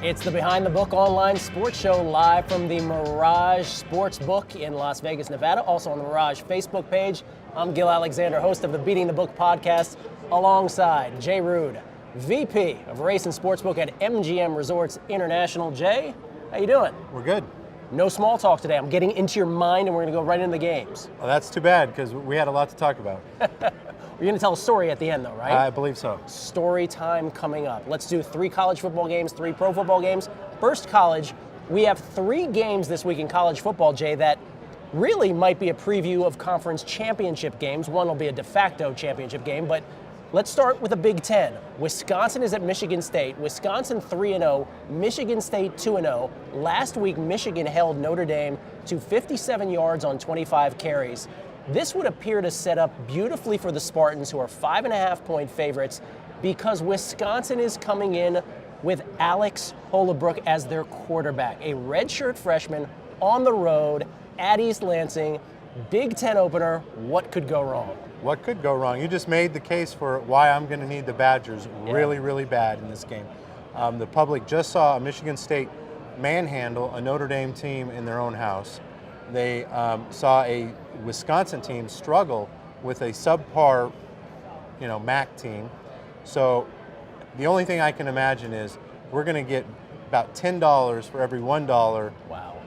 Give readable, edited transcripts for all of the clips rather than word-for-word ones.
It's the Behind the Book online sports show live from the Mirage Sportsbook in Las Vegas, Nevada. Also on the Mirage Facebook page. I'm Gil Alexander, host of the Beating the Book podcast, alongside Jay Rude, VP of Race and Sportsbook at MGM Resorts International. Jay, how you doing? We're good. No small talk today. I'm getting into your mind and we're going to go right into the games. Well, that's too bad because we had a lot to talk about. You're going to tell a story at the end though, right? I believe so. Story time coming up. Let's do 3 college football games, 3 pro football games. First college, we have 3 games this week in college football, Jay, that really might be a preview of conference championship games. One will be a de facto championship game, but let's start with the Big Ten. Wisconsin is at Michigan State. Wisconsin 3-0, Michigan State 2-0. Last week, Michigan held Notre Dame to 57 yards on 25 carries. This would appear to set up beautifully for the Spartans, who are 5.5-point favorites, because Wisconsin is coming in with Alex Holabrook as their quarterback, a redshirt freshman on the road at East Lansing. Big Ten opener. What could go wrong? What could go wrong? You just made the case for why I'm going to need the Badgers really, really bad in this game. The public just saw a Michigan State manhandle a Notre Dame team in their own house. They saw a Wisconsin team struggle with a subpar, MAC team. So the only thing I can imagine is we're going to get about $10 for every $1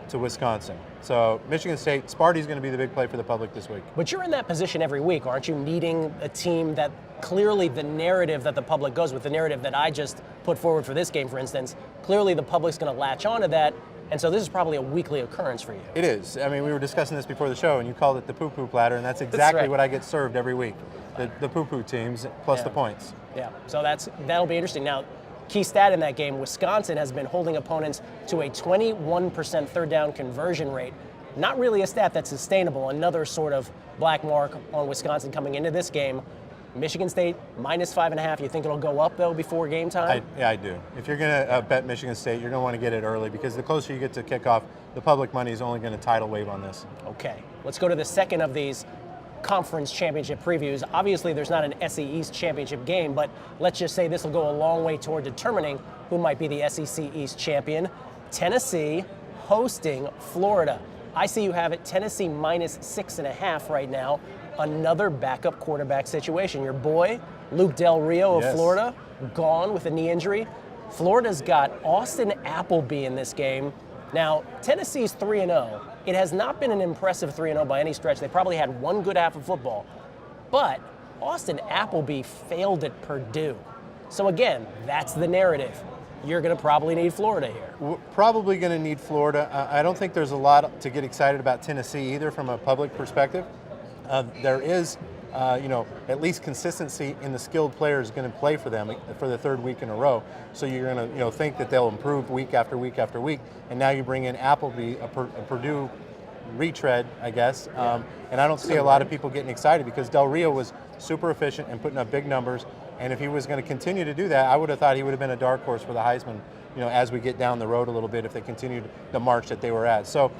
to Wisconsin. So Michigan State, Sparty's going to be the big play for the public this week. But you're in that position every week, aren't you? Needing a team that clearly the narrative that the public goes with, the narrative that I just put forward for this game, for instance, clearly the public's going to latch onto that. And so this is probably a weekly occurrence for you. It is. I mean, we were discussing this before the show, and you called it the poo-poo platter, and that's exactly what I get served every week. The poo-poo teams plus the points. Yeah, so that'll be interesting. Now, key stat in that game, Wisconsin has been holding opponents to a 21% third down conversion rate. Not really a stat that's sustainable. Another sort of black mark on Wisconsin coming into this game. Michigan State minus 5.5. You think it'll go up though before game time? Yeah, I do. If you're going to bet Michigan State, you're going to want to get it early because the closer you get to kickoff, the public money is only going to tidal wave on this. Okay, let's go to the second of these conference championship previews. Obviously, there's not an SEC East championship game, but let's just say this will go a long way toward determining who might be the SEC East champion. Tennessee hosting Florida. I see you have it Tennessee minus 6.5 right now. Another backup quarterback situation. Your boy, Luke Del Rio of Florida, gone with a knee injury. Florida's got Austin Appleby in this game. Now, Tennessee's 3-0. It has not been an impressive 3-0 by any stretch. They probably had one good half of football. But Austin Appleby failed at Purdue. So again, that's the narrative. You're going to probably need Florida here. We're probably going to need Florida. I don't think there's a lot to get excited about Tennessee either from a public perspective. There is, at least consistency in the skilled players going to play for them for the 3rd week in a row. So you're going to, think that they'll improve week after week after week. And now you bring in Appleby, a Purdue retread, I guess. And I don't see a lot of people getting excited because Del Rio was super efficient and putting up big numbers. And if he was going to continue to do that, I would have thought he would have been a dark horse for the Heisman, as we get down the road a little bit if they continued the march that they were at. So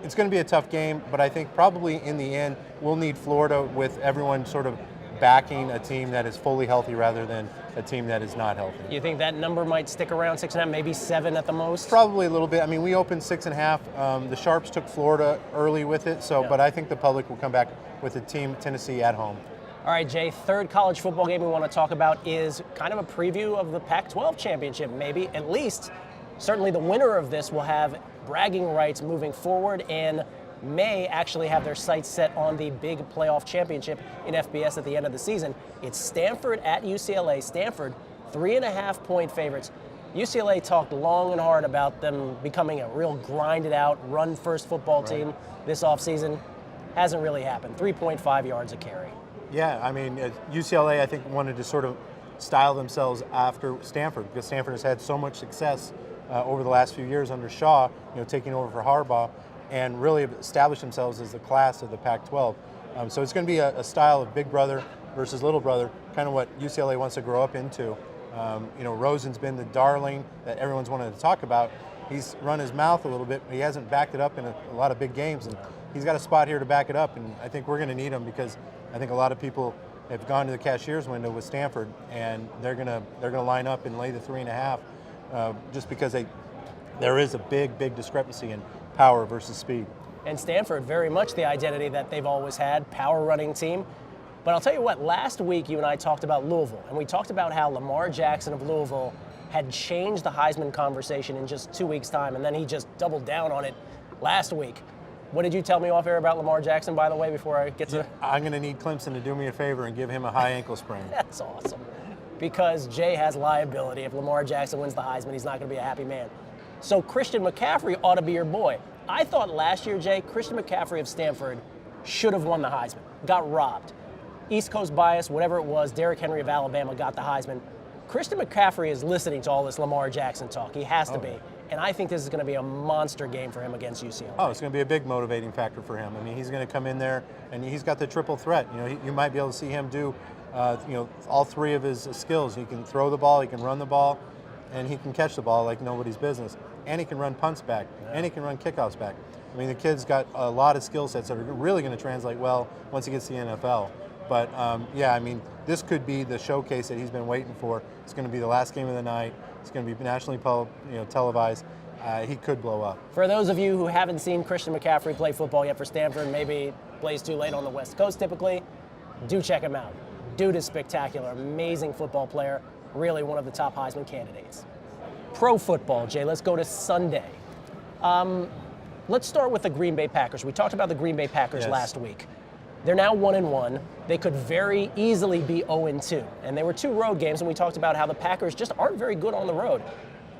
it's going to be a tough game, but I think probably in the end we'll need Florida with everyone sort of backing a team that is fully healthy rather than a team that is not healthy. You think that number might stick around 6.5, maybe 7 at the most? Probably a little bit. I mean, we opened 6.5. The Sharps took Florida early with it, but I think the public will come back with the team Tennessee at home. All right, Jay, third college football game we want to talk about is kind of a preview of the Pac-12 championship, maybe. At least, certainly the winner of this will have bragging rights moving forward and may actually have their sights set on the big playoff championship in FBS at the end of the season. It's Stanford at UCLA. Stanford, 3.5-point favorites. UCLA talked long and hard about them becoming a real grinded-out, run-first football team this offseason. Hasn't really happened. 3.5 yards a carry. Yeah, I mean, UCLA, I think, wanted to sort of style themselves after Stanford because Stanford has had so much success over the last few years under Shaw, taking over for Harbaugh, and really established themselves as the class of the Pac-12. So it's going to be a style of big brother versus little brother, kind of what UCLA wants to grow up into. Rosen's been the darling that everyone's wanted to talk about. He's run his mouth a little bit, but he hasn't backed it up in a lot of big games, and he's got a spot here to back it up, and I think we're going to need him because I think a lot of people have gone to the cashier's window with Stanford, and they're gonna line up and lay the 3.5. just because there is a big discrepancy in power versus speed. And Stanford, very much the identity that they've always had, power running team. But I'll tell you what, last week you and I talked about Louisville, and we talked about how Lamar Jackson of Louisville had changed the Heisman conversation in just 2 weeks' time, and then he just doubled down on it last week. What did you tell me off air about Lamar Jackson, by the way, before I get to... I'm going to need Clemson to do me a favor and give him a high ankle sprain. That's awesome. Because Jay has liability. If Lamar Jackson wins the Heisman, he's not going to be a happy man. So Christian McCaffrey ought to be your boy. I thought last year, Jay, Christian McCaffrey of Stanford should have won the Heisman. Got robbed. East Coast bias, whatever it was, Derrick Henry of Alabama got the Heisman. Christian McCaffrey is listening to all this Lamar Jackson talk. He has to be. And I think this is going to be a monster game for him against UCLA. Oh, it's going to be a big motivating factor for him. I mean, he's going to come in there, and he's got the triple threat. You know, you might be able to see him do, all three of his skills. He can throw the ball, he can run the ball, and he can catch the ball like nobody's business. And he can run punts back, and he can run kickoffs back. I mean, the kid's got a lot of skill sets that are really going to translate well once he gets to the NFL. But I mean, this could be the showcase that he's been waiting for. It's going to be the last game of the night. It's going to be nationally televised. He could blow up. For those of you who haven't seen Christian McCaffrey play football yet for Stanford, maybe plays too late on the West Coast typically, do check him out. Dude is spectacular, amazing football player, really one of the top Heisman candidates. Pro football, Jay, let's go to Sunday. Let's start with the Green Bay Packers. We talked about the Green Bay Packers last week. They're now 1-1. They could very easily be 0-2. And they were 2 road games, and we talked about how the Packers just aren't very good on the road.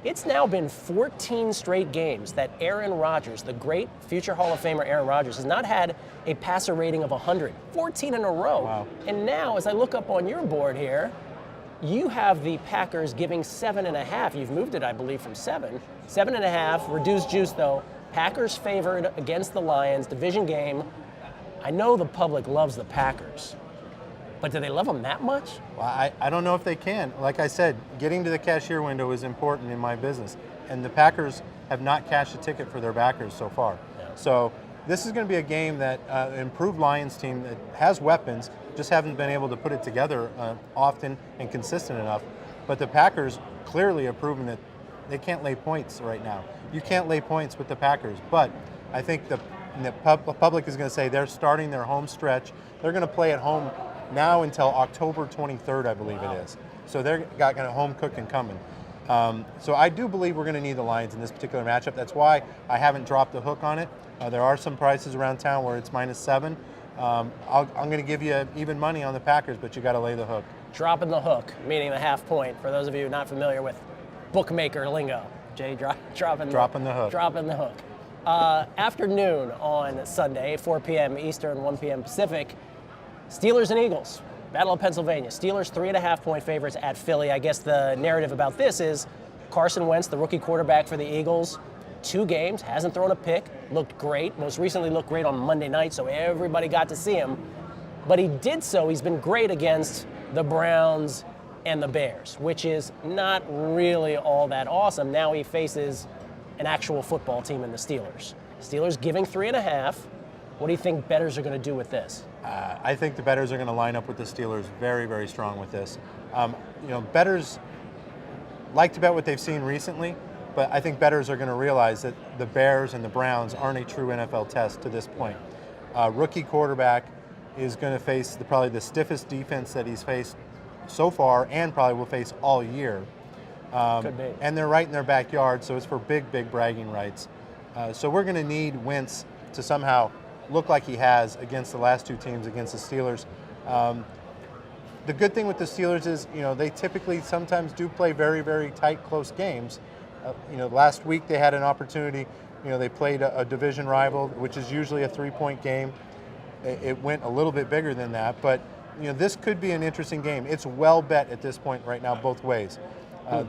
It's now been 14 straight games that Aaron Rodgers, the great future Hall of Famer Aaron Rodgers, has not had a passer rating of 100. 14 in a row. Wow. And now, as I look up on your board here, you have the Packers giving 7.5. You've moved it, I believe, from 7. 7.5, reduced juice, though. Packers favored against the Lions, division game. I know the public loves the Packers, but do they love them that much? Well, I don't know if they can. Like I said, getting to the cashier window is important in my business, and the Packers have not cashed a ticket for their backers so far. Yeah. So this is going to be a game that an improved Lions team that has weapons, just haven't been able to put it together often and consistent enough. But the Packers clearly have proven that they can't lay points right now. You can't lay points with the Packers, but I think the public is going to say they're starting their home stretch. They're going to play at home now until October 23rd, I believe it is. So they're got kind of home cooking coming. So I do believe we're going to need the Lions in this particular matchup. That's why I haven't dropped the hook on it. There are some prices around town where it's -7. I'm going to give you even money on the Packers, but you got to lay the hook. Dropping the hook, meaning the half point. For those of you not familiar with bookmaker lingo, Jay, dropping the hook. Dropping the hook. Afternoon on Sunday, 4 p.m. Eastern, 1 p.m. Pacific, Steelers and Eagles, Battle of Pennsylvania. Steelers 3.5-point favorites at Philly. I guess the narrative about this is Carson Wentz, the rookie quarterback for the Eagles, 2 games, hasn't thrown a pick, looked great. Most recently looked great on Monday night, so everybody got to see him. But he did so, he's been great against the Browns and the Bears, which is not really all that awesome. Now he faces an actual football team in the Steelers. Steelers giving 3.5. What do you think bettors are going to do with this? I think the bettors are going to line up with the Steelers very, very strong with this. Bettors like to bet what they've seen recently, but I think bettors are going to realize that the Bears and the Browns aren't a true NFL test to this point. Rookie quarterback is going to face probably the stiffest defense that he's faced so far and probably will face all year. Could be. And they're right in their backyard, so it's for big bragging rights. So we're going to need Wentz to somehow look like he has against the last 2 teams, against the Steelers. The good thing with the Steelers is, they typically sometimes do play very, very tight, close games. Last week they had an opportunity. They played a division rival, which is usually a 3-point game. It went a little bit bigger than that, but this could be an interesting game. It's well bet at this point right now, both ways.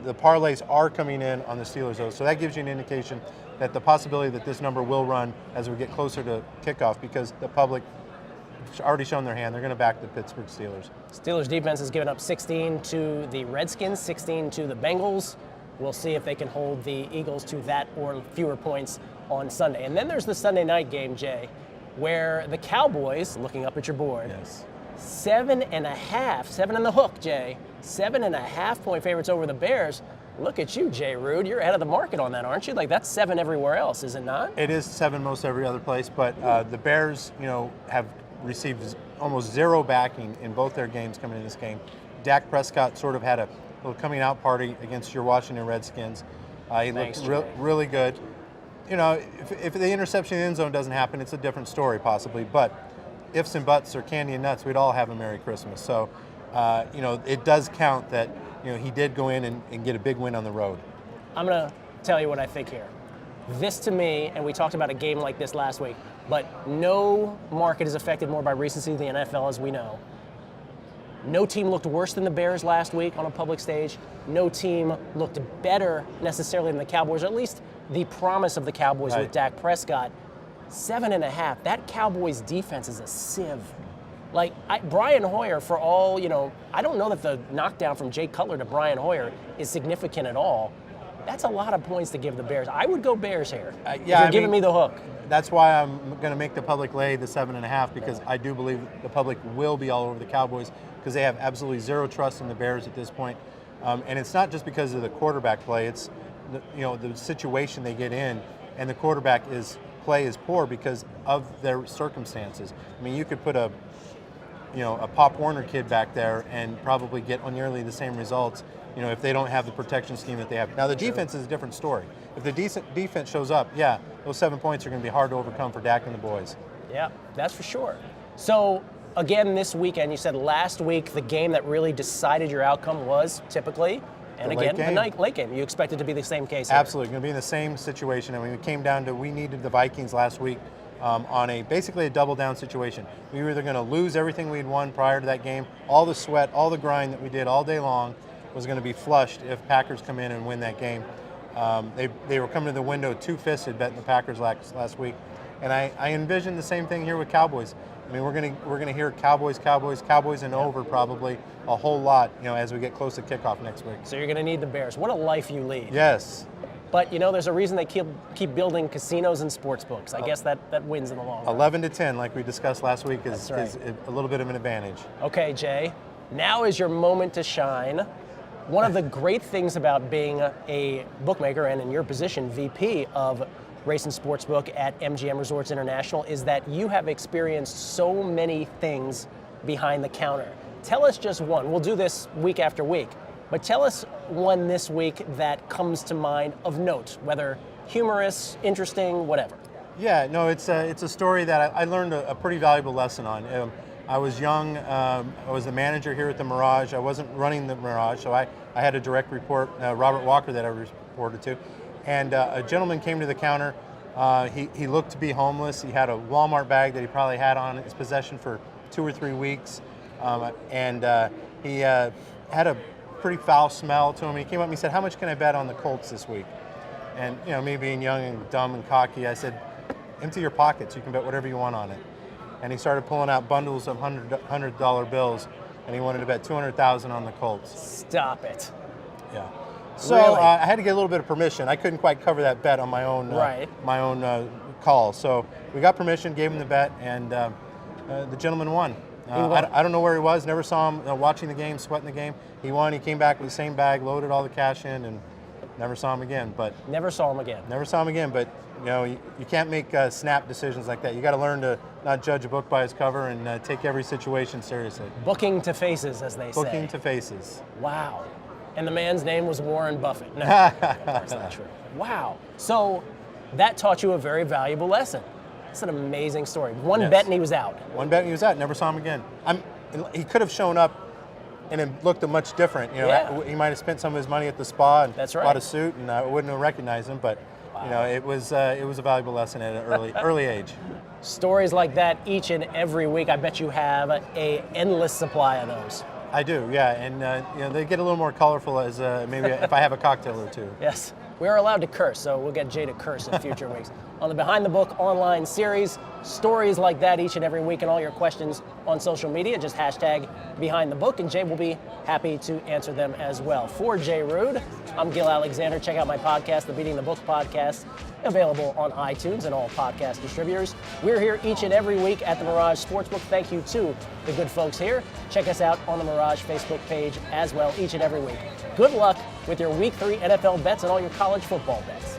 The parlays are coming in on the Steelers, though, so that gives you an indication that the possibility that this number will run as we get closer to kickoff, because the public already shown their hand. They're going to back the Pittsburgh Steelers. Steelers defense has given up 16 to the Redskins, 16 to the Bengals. We'll see if they can hold the Eagles to that or fewer points on Sunday. And then there's the Sunday night game, Jay, where the Cowboys, looking up at your board, 7.5, 7 in the hook, Jay, 7.5-point favorites over the Bears. Look at you, Jay Rude. You're ahead of the market on that, aren't you? Like, that's 7 everywhere else, is it not? It is 7 most every other place, but the Bears, have received almost zero backing in both their games coming in this game. Dak Prescott sort of had a little coming out party against your Washington Redskins. He Thanks, looked really good. If the interception in the end zone doesn't happen, it's a different story possibly, but ifs and buts or candy and nuts, we'd all have a Merry Christmas. So, it does count that he did go in and get a big win on the road. I'm going to tell you what I think here. This to me, and we talked about a game like this last week, but no market is affected more by recency than the NFL, as we know. No team looked worse than the Bears last week on a public stage. No team looked better necessarily than the Cowboys, or at least the promise of the Cowboys with Dak Prescott. 7.5. That Cowboys defense is a sieve. Like, Brian Hoyer, for all, I don't know that the knockdown from Jay Cutler to Brian Hoyer is significant at all. That's a lot of points to give the Bears. I would go Bears here. You're giving me the hook. That's why I'm going to make the public lay the 7.5, because I do believe the public will be all over the Cowboys because they have absolutely zero trust in the Bears at this point. And it's not just because of the quarterback play. It's the situation they get in, and the quarterback play is poor because of their circumstances. I mean, you could put a Pop Warner kid back there and probably get on nearly the same results, if they don't have the protection scheme that they have. Now, the defense is a different story. If the decent defense shows up, those 7 points are going to be hard to overcome for Dak and the boys. Yeah, that's for sure. So, again, this weekend, you said last week the game that really decided your outcome was typically, and the again, late the late game. You expect it to be the same case here. Absolutely, going to be in the same situation. I mean, it came down to we needed the Vikings last week on basically a double down situation. We were either going to lose everything we'd won prior to that game, all the sweat, all the grind that we did all day long was going to be flushed if Packers come in and win that game. They were coming to the window two-fisted betting the Packers last week, and I envision the same thing here with Cowboys. I mean, we're gonna hear Cowboys, and over probably a whole lot, as we get close to kickoff next week. So you're going to need the Bears. What a life you lead. Yes. But there's a reason they keep building casinos and sports books. I guess that wins in the long run. 11 to 10, like we discussed last week, is a little bit of an advantage. Okay, Jay. Now is your moment to shine. One of the great things about being a bookmaker and in your position, VP of Race and Sportsbook at MGM Resorts International, is that you have experienced so many things behind the counter. Tell us just one. We'll do this week after week, but tell us one this week that comes to mind of note, whether humorous, interesting, whatever. Yeah, no, it's a story that I learned a pretty valuable lesson on. I was young. I was the manager here at the Mirage. I wasn't running the Mirage, so I had a direct report, Robert Walker, that I reported to. And a gentleman came to the counter. He looked to be homeless. He had a Walmart bag that he probably had on his possession for 2 or 3 weeks. He had a pretty foul smell to him. He came up and he said, "How much can I bet on the Colts this week?" And me being young and dumb and cocky, I said, "Empty your pockets. You can bet whatever you want on it." And he started pulling out bundles of $100 bills, and he wanted to bet $200,000 on the Colts. Stop it. Yeah. So Really? I had to get a little bit of permission. I couldn't quite cover that bet on my own call. So we got permission, gave him the bet, and the gentleman won. I don't know where he was. Never saw him watching the game, sweating the game. He won. He came back with the same bag, loaded all the cash in, and never saw him again. Never saw him again. But you can't make snap decisions like that. You got to learn to not judge a book by its cover and take every situation seriously. Booking to faces, as they say. Booking to faces. Wow. And the man's name was Warren Buffett. No, that's not true. Wow. So that taught you a very valuable lesson. It's an amazing story. One bet and he was out. One bet and he was out. Never saw him again. He could have shown up and it looked much different. He might have spent some of his money at the spa and bought a suit, and I wouldn't have recognized him. But it was a valuable lesson at an early age. Stories like that each and every week. I bet you have a endless supply of those. I do, yeah, and they get a little more colorful as maybe if I have a cocktail or two. Yes, we are allowed to curse, so we'll get Jay to curse in future weeks. on the Behind the Book online series. Stories like that each and every week, and all your questions on social media, just hashtag Behind the Book, and Jay will be happy to answer them as well. For Jay Rude, I'm Gil Alexander. Check out my podcast, the Beating the Book podcast, available on iTunes and all podcast distributors. We're here each and every week at the Mirage Sportsbook. Thank you to the good folks here. Check us out on the Mirage Facebook page as well each and every week. Good luck with your Week 3 NFL bets and all your college football bets.